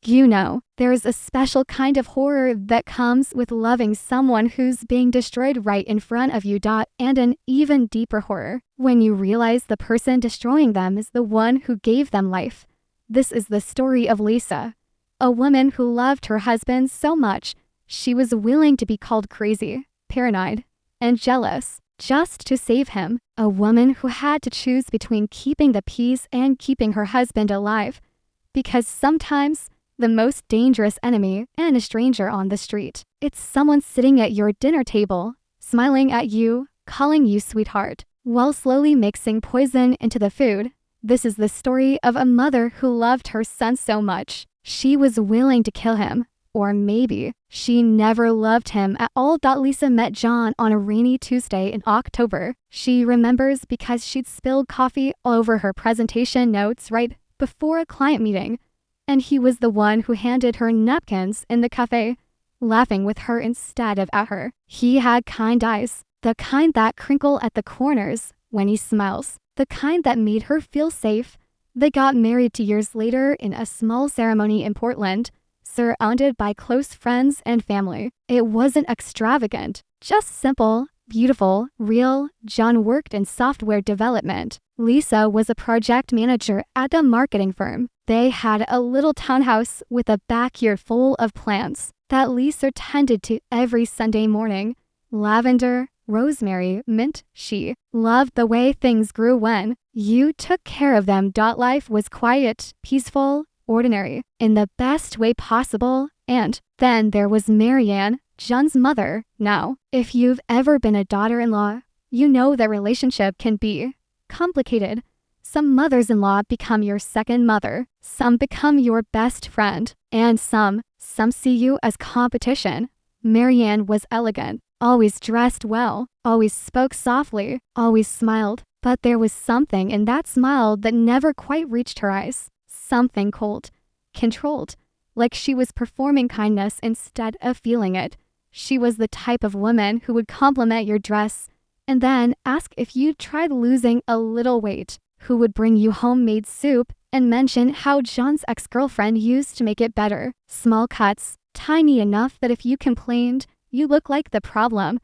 You know, there's a special kind of horror that comes with loving someone who's being destroyed right in front of you. And an even deeper horror when you realize the person destroying them is the one who gave them life. This is the story of Lisa, a woman who loved her husband so much she was willing to be called crazy, paranoid, and jealous just to save him. A woman who had to choose between keeping the peace and keeping her husband alive. Because sometimes the most dangerous enemy and a stranger on the street, it's someone sitting at your dinner table, smiling at you, calling you sweetheart, while slowly mixing poison into the food. This is the story of a mother who loved her son so much she was willing to kill him. Or maybe she never loved him at all. Lisa met John on a rainy Tuesday in October. She remembers because she'd spilled coffee all over her presentation notes right before a client meeting, and he was the one who handed her napkins in the cafe, laughing with her instead of at her. He had kind eyes, the kind that crinkle at the corners when he smiles, the kind that made her feel safe. They got married 2 years later in a small ceremony in Portland, surrounded by close friends and family. It wasn't extravagant, just simple, beautiful, real. John worked in software development. Lisa was a project manager at a marketing firm. They had a little townhouse with a backyard full of plants that Lisa tended to every Sunday morning. Lavender, rosemary, mint. She loved the way things grew when you took care of them. Life was quiet, peaceful, ordinary, in the best way possible. And then there was Marianne, John's mother. Now, if you've ever been a daughter-in-law, you know that relationship can be complicated. Some mothers-in-law become your second mother, some become your best friend, and some see you as competition. Marianne was elegant, always dressed well, always spoke softly, always smiled, but there was something in that smile that never quite reached her eyes. Something cold, controlled, like she was performing kindness instead of feeling it. She was the type of woman who would compliment your dress and then ask if you'd tried losing a little weight, who would bring you homemade soup and mention how John's ex-girlfriend used to make it better. Small cuts, tiny enough that if you complained, you looked like the problem.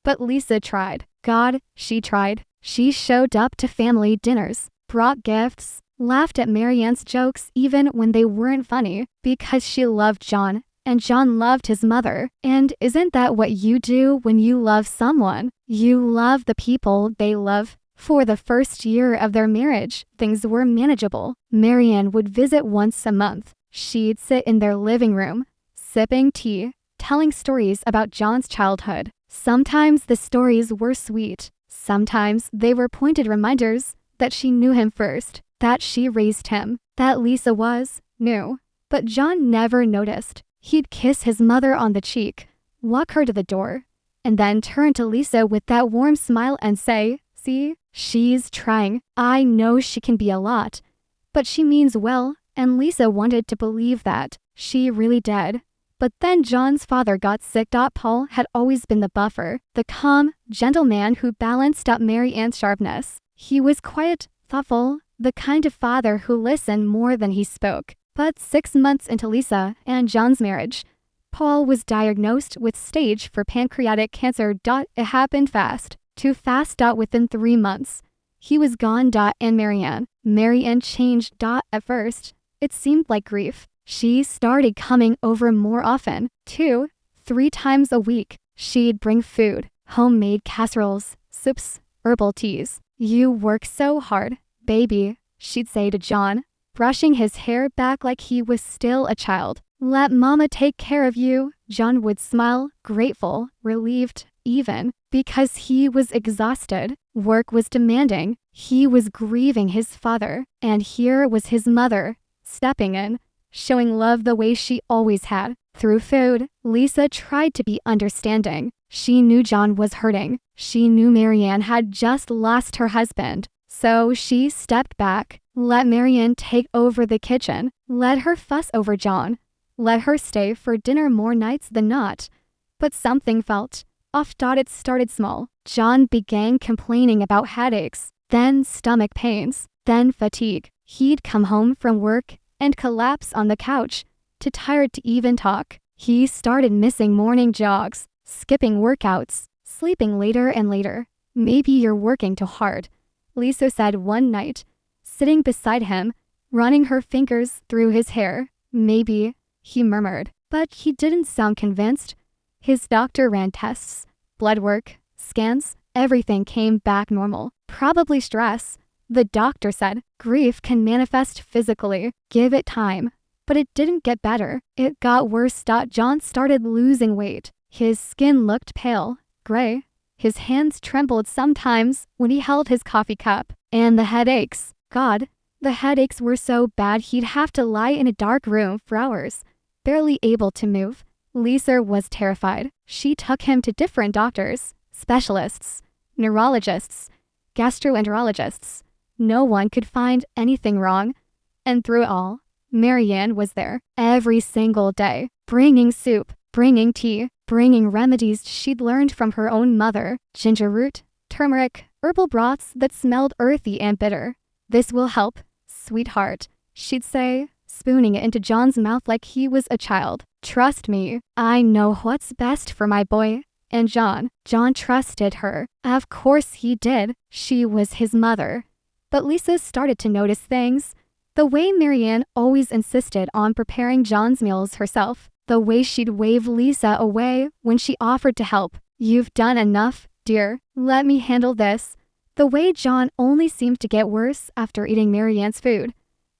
But Lisa tried. God, she tried. She showed up to family dinners, brought gifts, laughed at Marianne's jokes even when they weren't funny, because she loved John, and John loved his mother. And isn't that what you do when you love someone? You love the people they love. For the first year of their marriage, things were manageable. Marianne would visit once a month. She'd sit in their living room, sipping tea, telling stories about John's childhood. Sometimes the stories were sweet. Sometimes they were pointed reminders that she knew him first, that she raised him, that Lisa knew. But John never noticed. He'd kiss his mother on the cheek, walk her to the door, and then turn to Lisa with that warm smile and say, "See, she's trying. I know she can be a lot, but she means well." And Lisa wanted to believe that she really did. But then John's father got sick. Paul had always been the buffer, the calm, gentle man who balanced out Marianne's sharpness. He was quiet, thoughtful, the kind of father who listened more than he spoke. But 6 months into Lisa and John's marriage, Paul was diagnosed with stage 4 pancreatic cancer. It happened fast, too fast. Within 3 months, he was gone. And Marianne changed. At first, it seemed like grief. She started coming over more often, 2, 3 times a week. She'd bring food, homemade casseroles, soups, herbal teas. "You work so hard, baby," she'd say to John, brushing his hair back like he was still a child. "Let mama take care of you." John would smile, grateful, relieved, even because he was exhausted. Work was demanding. He was grieving his father, and here was his mother, stepping in, showing love the way she always had. Through food, Lisa tried to be understanding. She knew John was hurting. She knew Marianne had just lost her husband. So she stepped back, let Marianne take over the kitchen, let her fuss over John, let her stay for dinner more nights than not. But something felt off. It started small. John began complaining about headaches, then stomach pains, then fatigue. He'd come home from work and collapse on the couch, too tired to even talk. He started missing morning jogs, skipping workouts, sleeping later and later. Maybe you're working too hard, Lisa said one night, sitting beside him, running her fingers through his hair. Maybe, he murmured, but he didn't sound convinced. His doctor ran tests, blood work, scans, everything came back normal. Probably stress, the doctor said. Grief can manifest physically. Give it time. But it didn't get better. It got worse. John started losing weight. His skin looked pale, gray. His hands trembled sometimes when he held his coffee cup. And the headaches. God, the headaches were so bad he'd have to lie in a dark room for hours, barely able to move. Lisa was terrified. She took him to different doctors, specialists, neurologists, gastroenterologists. No one could find anything wrong. And through it all, Marianne was there every single day, bringing soup, bringing tea, bringing remedies she'd learned from her own mother, ginger root, turmeric, herbal broths that smelled earthy and bitter. This will help, sweetheart, she'd say, spooning it into John's mouth like he was a child. Trust me, I know what's best for my boy. And John trusted her. Of course he did. She was his mother. But Lisa started to notice things. The way Marianne always insisted on preparing John's meals herself. The way she'd wave Lisa away when she offered to help. You've done enough, dear. Let me handle this. The way John only seemed to get worse after eating Marianne's food.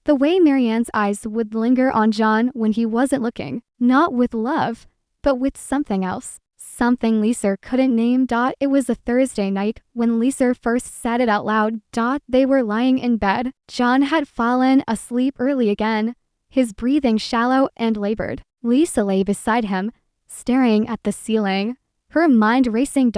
The way Marianne's eyes would linger on John when he wasn't looking. Not with love, but with something else. Something Lisa couldn't name. It was a Thursday night when Lisa first said it out loud. They were lying in bed. John had fallen asleep early again, his breathing shallow and labored. Lisa lay beside him, staring at the ceiling, her mind racing.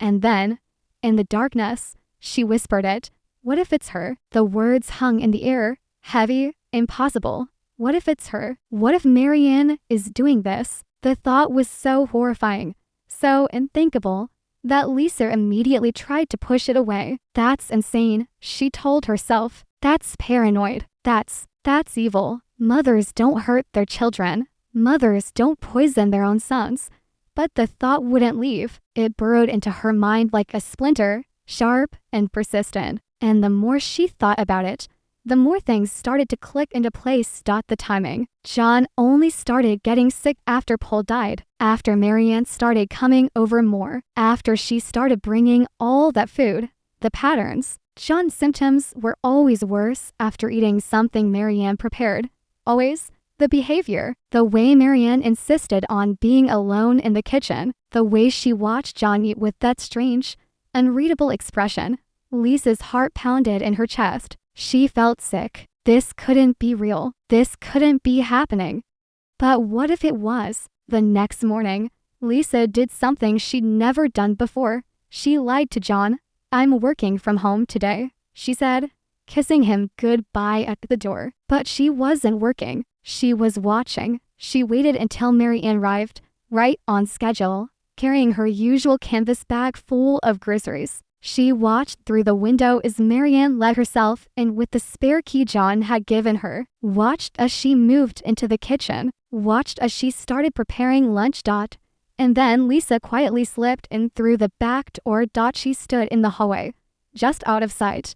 And then, in the darkness, she whispered it. What if it's her? The words hung in the air, heavy, impossible. What if it's her? What if Marianne is doing this? The thought was so horrifying, so unthinkable, that Lisa immediately tried to push it away. That's insane, she told herself. That's paranoid. That's evil. Mothers don't hurt their children. Mothers don't poison their own sons. But the thought wouldn't leave. It burrowed into her mind like a splinter, sharp and persistent. And the more she thought about it, the more things started to click into place. The timing. John only started getting sick after Paul died, after Marianne started coming over more, after she started bringing all that food. The patterns. John's symptoms were always worse after eating something Marianne prepared. Always. The behavior. The way Marianne insisted on being alone in the kitchen. The way she watched John eat with that strange, unreadable expression. Lisa's heart pounded in her chest. She felt sick. This couldn't be real. This couldn't be happening. But what if it was? The next morning, Lisa did something she'd never done before. She lied to John. I'm working from home today, she said, kissing him goodbye at the door. But she wasn't working. She was watching. She waited until Marianne arrived, right on schedule, carrying her usual canvas bag full of groceries. She watched through the window as Marianne let herself in with the spare key John had given her, watched as she moved into the kitchen, watched as she started preparing lunch. And then Lisa quietly slipped in through the back door. She stood in the hallway, just out of sight,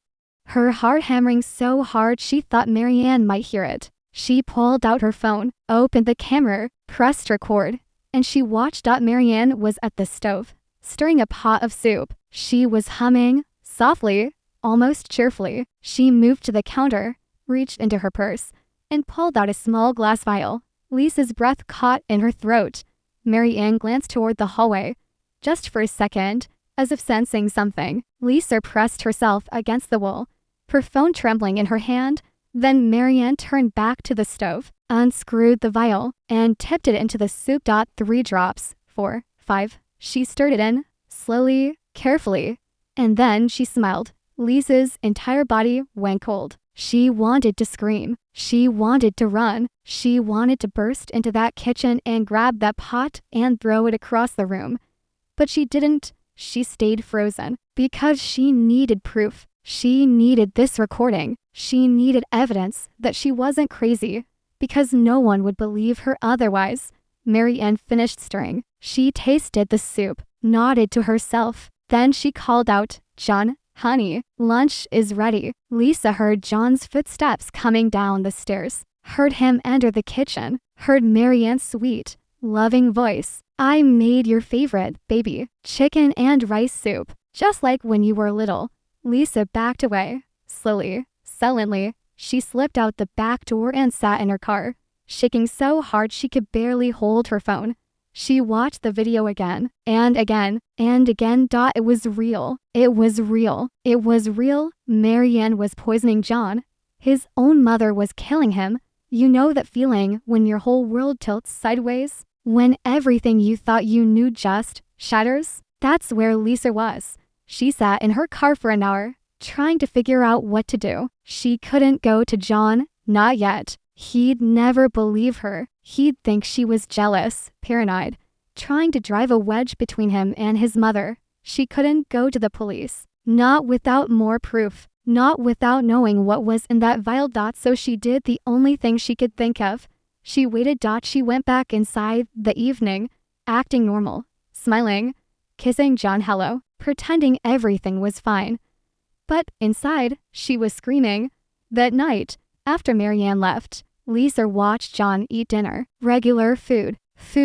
her heart hammering so hard she thought Marianne might hear it. She pulled out her phone, opened the camera, pressed record, and she watched. Marianne was at the stove, stirring a pot of soup. She was humming, softly, almost cheerfully. She moved to the counter, reached into her purse, and pulled out a small glass vial. Lisa's breath caught in her throat. Marianne glanced toward the hallway, just for a second, as if sensing something. Lisa pressed herself against the wall, her phone trembling in her hand. Then Marianne turned back to the stove, unscrewed the vial, and tipped it into the soup. 3 drops, 4, 5. She stirred it in, slowly, carefully, and then she smiled. Lisa's entire body went cold. She wanted to scream. She wanted to run. She wanted to burst into that kitchen and grab that pot and throw it across the room. But she didn't. She stayed frozen because she needed proof. She needed this recording. She needed evidence that she wasn't crazy, because no one would believe her otherwise. Marianne finished stirring. She tasted the soup, nodded to herself. Then she called out, "John, honey, lunch is ready." Lisa heard John's footsteps coming down the stairs, heard him enter the kitchen, heard Marianne's sweet, loving voice. "I made your favorite, baby, chicken and rice soup, just like when you were little." Lisa backed away. Slowly, sullenly, she slipped out the back door and sat in her car, shaking so hard she could barely hold her phone. She watched the video again, and again, and again. It was real. It was real. It was real. Marianne was poisoning John. His own mother was killing him. You know that feeling when your whole world tilts sideways? When everything you thought you knew just shatters? That's where Lisa was. She sat in her car for an hour, trying to figure out what to do. She couldn't go to John, not yet. He'd never believe her. He'd think she was jealous, paranoid, trying to drive a wedge between him and his mother. She couldn't go to the police, not without more proof, not without knowing what was in that vial. So she did the only thing she could think of. She waited. She went back inside the evening, acting normal, smiling, kissing John hello, pretending everything was fine. But inside, she was screaming. That night, after Marianne left, Lisa watched John eat dinner, regular food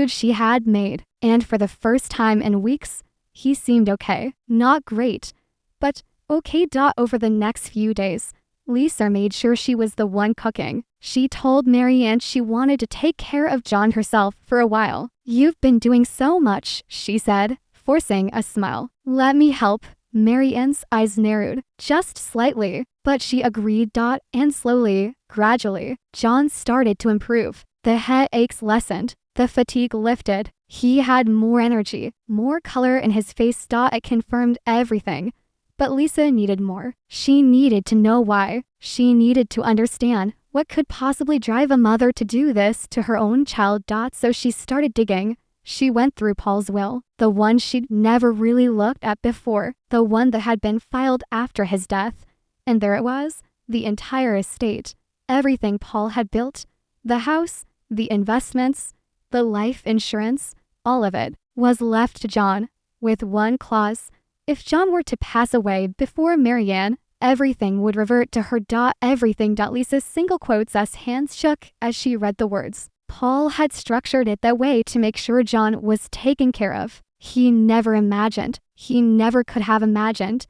she had made, and for the first time in weeks, he seemed okay. Not great, but okay. Over the next few days, Lisa made sure she was the one cooking. She told Marianne she wanted to take care of John herself for a while. "You've been doing so much," she said, forcing a smile. "Let me help." Marianne's eyes narrowed, just slightly, but she agreed. And slowly, gradually, John started to improve. The headaches lessened, the fatigue lifted. He had more energy, more color in his face. It confirmed everything. But Lisa needed more. She needed to know why. She needed to understand what could possibly drive a mother to do this to her own child. So she started digging. She went through Paul's will, the one she'd never really looked at before, the one that had been filed after his death. And there it was, the entire estate, everything Paul had built, the house, the investments, the life insurance, all of it was left to John, with one clause. If John were to pass away before Marianne, everything would revert to her. Everything. Lisa's single quotes as hands shook as she read the words. Paul had structured it that way to make sure John was taken care of. He never imagined, he never could have imagined,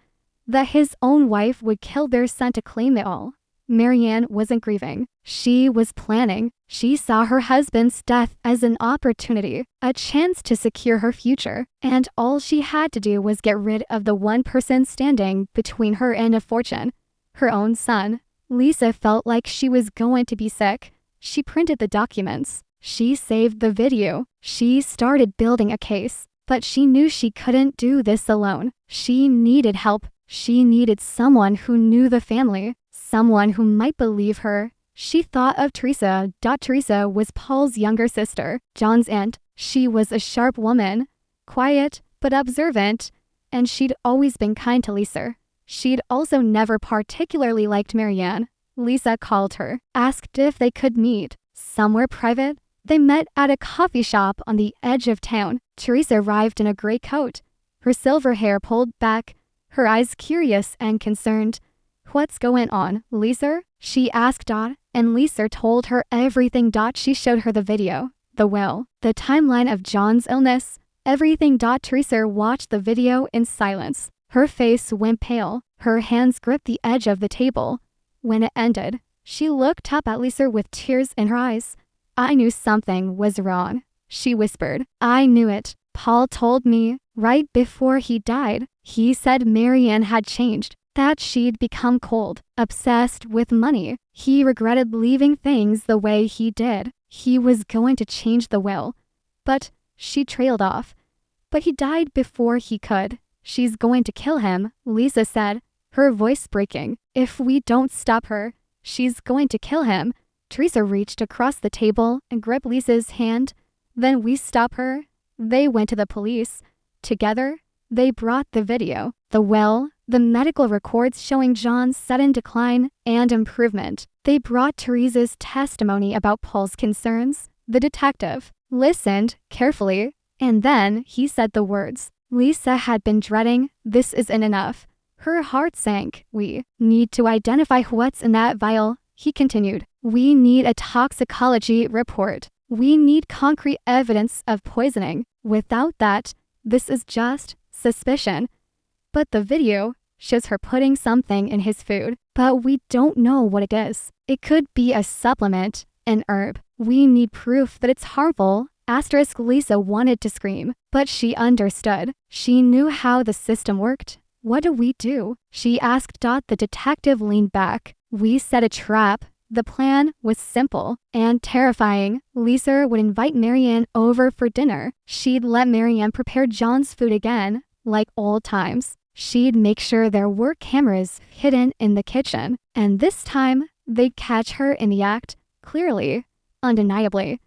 that his own wife would kill their son to claim it all. Marianne wasn't grieving. She was planning. She saw her husband's death as an opportunity, a chance to secure her future. And all she had to do was get rid of the one person standing between her and a fortune, her own son. Lisa felt like she was going to be sick. She printed the documents. She saved the video. She started building a case. But she knew she couldn't do this alone. She needed help. She needed someone who knew the family, someone who might believe her. She thought of Teresa. Teresa was Paul's younger sister, John's aunt. She was a sharp woman, quiet but observant, and she'd always been kind to Lisa. She'd also never particularly liked Marianne. Lisa called her, asked if they could meet somewhere private. They met at a coffee shop on the edge of town. Teresa arrived in a gray coat, her silver hair pulled back, her eyes curious and concerned. "What's going on, Lisa?" she asked. And Lisa told her everything. She showed her the video, the will, the timeline of John's illness, everything. Teresa watched the video in silence. Her face went pale. Her hands gripped the edge of the table. When it ended, she looked up at Lisa with tears in her eyes. "I knew something was wrong," she whispered. "I knew it. Paul told me right before he died. He said Marianne had changed, that she'd become cold, obsessed with money. He regretted leaving things the way he did. He was going to change the will." But she trailed off. "But he died before he could. She's going to kill him," Lisa said, her voice breaking. "If we don't stop her, she's going to kill him." Teresa reached across the table and gripped Lisa's hand. "Then we stop her." They went to the police. Together, they brought the video, the will, The medical records showing John's sudden decline and improvement. They brought Teresa's testimony about Paul's concerns. The detective listened carefully, and then he said the words Lisa had been dreading. This isn't enough. Her heart sank. We need to identify what's in that vial, he continued. We need a toxicology report. We need concrete evidence of poisoning. Without that, this is just suspicion. But the video shows her putting something in his food, but we don't know what it is. It could be a supplement, an herb. We need proof that it's harmful. Lisa wanted to scream, but she understood. She knew how the system worked. What do? She asked. The detective leaned back. We set a trap. The plan was simple and terrifying. Lisa would invite Marianne over for dinner. She'd let Marianne prepare John's food again, like old times. She'd make sure there were cameras hidden in the kitchen, and this time they'd catch her in the act, clearly, undeniably,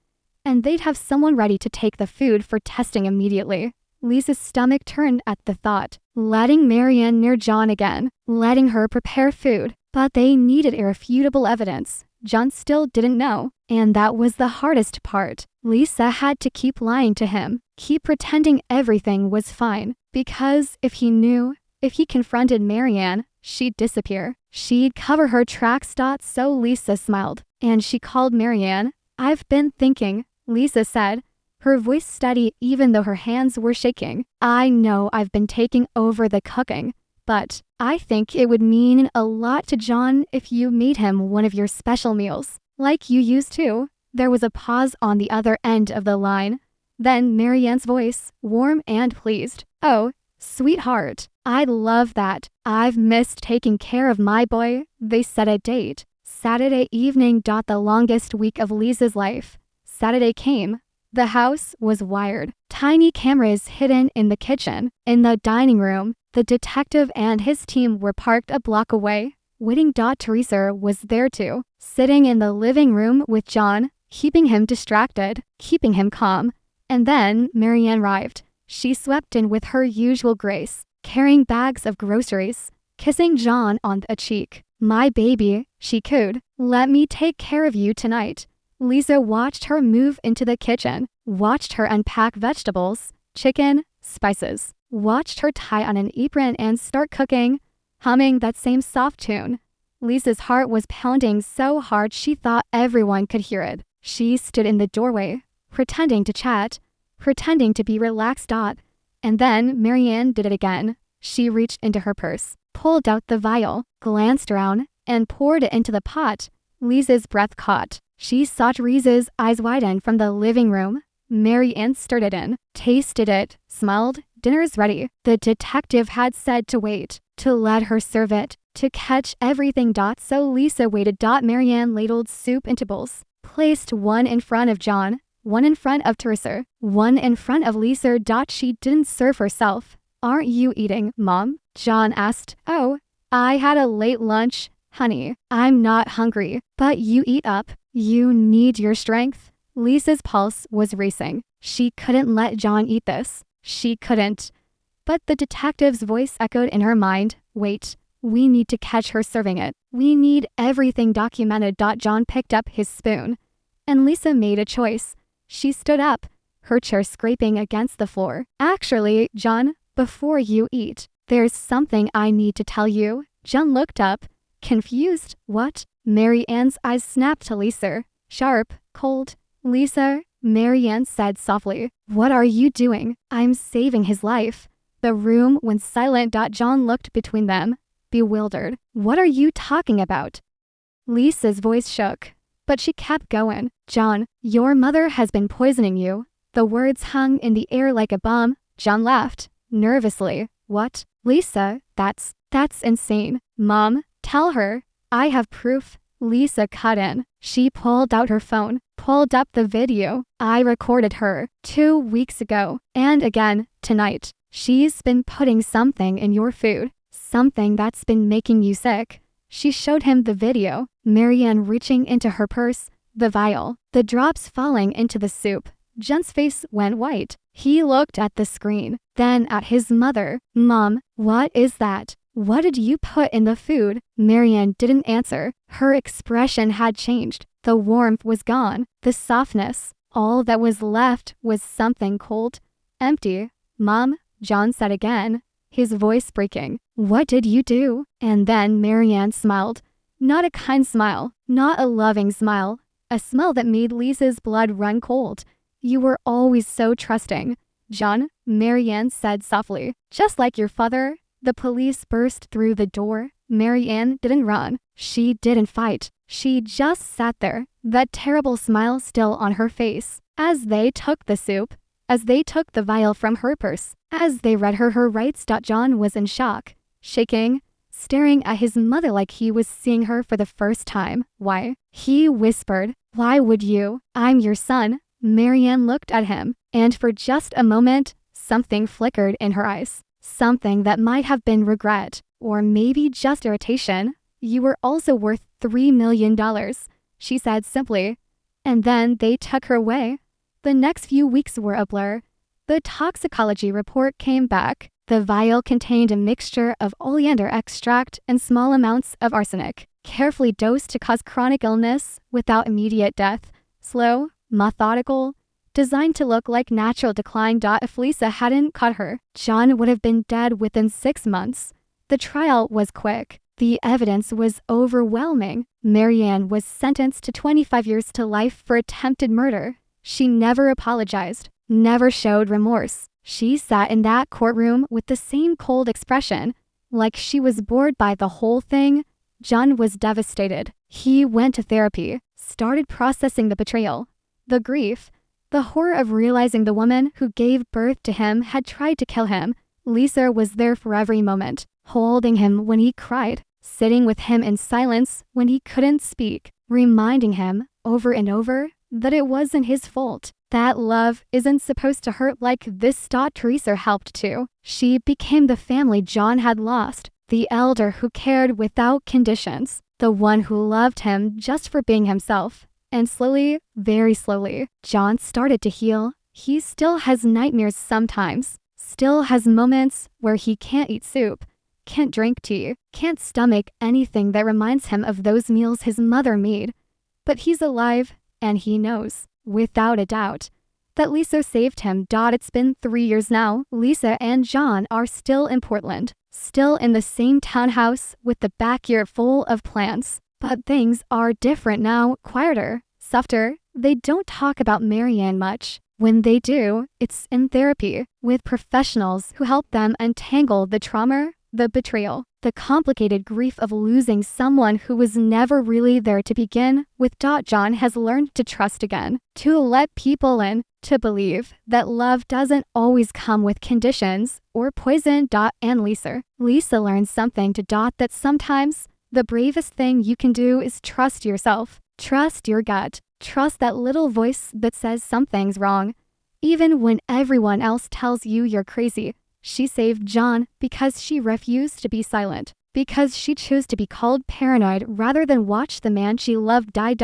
and they'd have someone ready to take the food for testing immediately. Lisa's stomach turned at the thought, letting Marianne near John again, letting her prepare food, but they needed irrefutable evidence. John still didn't know, and that was the hardest part. Lisa had to keep lying to him, keep pretending everything was fine, because if he knew, if he confronted Marianne, she'd disappear. She'd cover her tracks. So Lisa smiled, and she called Marianne. I've been thinking, Lisa said, her voice steady even though her hands were shaking. I know I've been taking over the cooking, but I think it would mean a lot to John if you made him one of your special meals, like you used to. There was a pause on the other end of the line. Then Marianne's voice, warm and pleased. Oh, sweetheart, I'd love that. I've missed taking care of my boy. They set a date. Saturday evening. The longest week of Lisa's life. Saturday came. The house was wired. Tiny cameras hidden in the kitchen. In the dining room, the detective and his team were parked a block away, waiting. Teresa was there too, sitting in the living room with John, keeping him distracted, keeping him calm. And then Marianne arrived. She swept in with her usual grace, carrying bags of groceries, kissing John on the cheek. My baby, she cooed. Let me take care of you tonight. Lisa watched her move into the kitchen, watched her unpack vegetables, chicken, spices, watched her tie on an apron and start cooking, humming that same soft tune. Lisa's heart was pounding so hard she thought everyone could hear it. She stood in the doorway, pretending to chat, pretending to be relaxed. And then Marianne did it again. She reached into her purse, pulled out the vial, glanced around, and poured it into the pot. Lisa's breath caught. She saw Teresa's eyes widen from the living room. Marianne stirred it in, tasted it, smiled. Dinner's ready. The detective had said to wait, to let her serve it, to catch everything. So Lisa waited. Marianne ladled soup into bowls, placed one in front of John, one in front of Teresa, one in front of Lisa. She didn't serve herself. Aren't you eating, Mom? John asked. Oh, I had a late lunch, honey. I'm not hungry, but you eat up. You need your strength. Lisa's pulse was racing. She couldn't let John eat this. She couldn't. But the detective's voice echoed in her mind. Wait, we need to catch her serving it. We need everything documented. John picked up his spoon, and Lisa made a choice. She stood up, her chair scraping against the floor. Actually, John, before you eat, there's something I need to tell you. John looked up, confused. What? Marianne's eyes snapped to Lisa. Sharp, cold. Lisa, Marianne said softly. What are you doing? I'm saving his life. The room went silent. John looked between them, bewildered. What are you talking about? Lisa's voice shook, but she kept going. John, your mother has been poisoning you. The words hung in the air like a bomb. John laughed, nervously. What? Lisa, that's insane. Mom, tell her. I have proof. Lisa cut in. She pulled out her phone, pulled up the video. I recorded her 2 weeks ago, and again, tonight. She's been putting something in your food, something that's been making you sick. She showed him the video, Marianne reaching into her purse, the vial, the drops falling into the soup. John's face went white. He looked at the screen, then at his mother. Mom, what is that? What did you put in the food? Marianne didn't answer. Her expression had changed. The warmth was gone. The softness. All that was left was something cold. Empty. Mom, John said again, his voice breaking. What did you do? And then Marianne smiled. Not a kind smile. Not a loving smile. A smile that made Lisa's blood run cold. You were always so trusting. John, Marianne said softly. Just like your father. The police burst through the door. Marianne didn't run. She didn't fight. She just sat there, that terrible smile still on her face. As they took the soup, as they took the vial from her purse, as they read her rights. John was in shock, shaking, staring at his mother like he was seeing her for the first time. Why? He whispered. Why would you? I'm your son. Marianne looked at him, and for just a moment, something flickered in her eyes. Something that might have been regret, or maybe just irritation. You were also worth $3 million, she said simply. And then they took her away. The next few weeks were a blur. The toxicology report came back. The vial contained a mixture of oleander extract and small amounts of arsenic, carefully dosed to cause chronic illness without immediate death. Slow, methodical, designed to look like natural decline. If Lisa hadn't caught her, John would have been dead within 6 months. The trial was quick. The evidence was overwhelming. Marianne was sentenced to 25 years to life for attempted murder. She never apologized, never showed remorse. She sat in that courtroom with the same cold expression, like she was bored by the whole thing. John was devastated. He went to therapy, started processing the betrayal, the grief, the horror of realizing the woman who gave birth to him had tried to kill him. Lisa was there for every moment, holding him when he cried, sitting with him in silence when he couldn't speak, reminding him over and over that it wasn't his fault, that love isn't supposed to hurt like this. Teresa helped too. She became the family John had lost, the elder who cared without conditions, the one who loved him just for being himself. And slowly, very slowly, John started to heal. He still has nightmares sometimes, still has moments where he can't eat soup, can't drink tea, can't stomach anything that reminds him of those meals his mother made. But he's alive, and he knows, without a doubt, that Lisa saved him. It's been 3 years now. Lisa and John are still in Portland, still in the same townhouse with the backyard full of plants. But things are different now, quieter, softer. They don't talk about Marianne much. When they do, it's in therapy, with professionals who help them untangle the trauma, the betrayal, the complicated grief of losing someone who was never really there to begin with. John has learned to trust again, to let people in, to believe that love doesn't always come with conditions or poison. And Lisa learned something to that sometimes the bravest thing you can do is trust yourself, trust your gut, trust that little voice that says something's wrong, even when everyone else tells you you're crazy. She saved John because she refused to be silent, because she chose to be called paranoid rather than watch the man she loved die.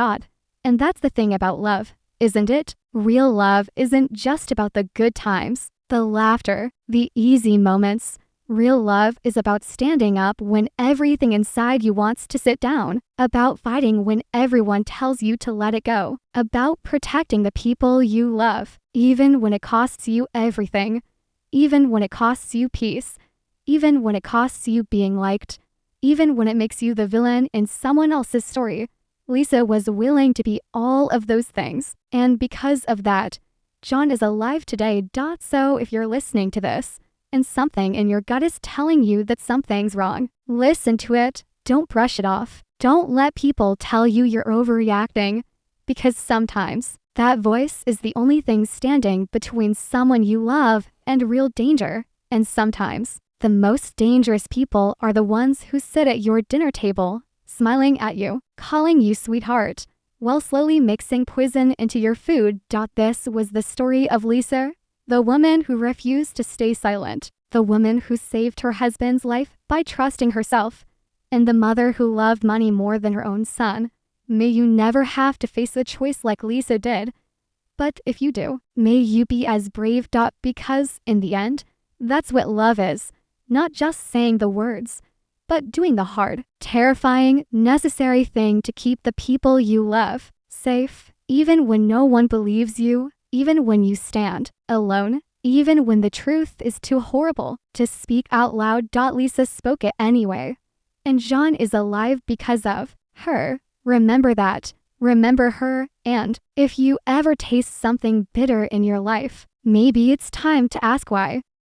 And that's the thing about love, isn't it? Real love isn't just about the good times, the laughter, the easy moments. Real love is about standing up when everything inside you wants to sit down, about fighting when everyone tells you to let it go, about protecting the people you love, even when it costs you everything, even when it costs you peace, even when it costs you being liked, even when it makes you the villain in someone else's story. Lisa was willing to be all of those things, and because of that, John is alive today. So if you're listening to this, and something in your gut is telling you that something's wrong, listen to it. Don't brush it off. Don't let people tell you you're overreacting, because sometimes that voice is the only thing standing between someone you love and real danger. And sometimes the most dangerous people are the ones who sit at your dinner table, smiling at you, calling you sweetheart, while slowly mixing poison into your food. This was the story of Lisa, the woman who refused to stay silent, the woman who saved her husband's life by trusting herself, and the mother who loved money more than her own son. May you never have to face a choice like Lisa did. But if you do, may you be as brave. Because in the end, that's what love is. Not just saying the words, but doing the hard, terrifying, necessary thing to keep the people you love safe, even when no one believes you, even when you stand alone, even when the truth is too horrible to speak out loud. Lisa spoke it anyway. And John is alive because of her. Remember that. Remember her, and if you ever taste something bitter in your life, maybe it's time to ask why.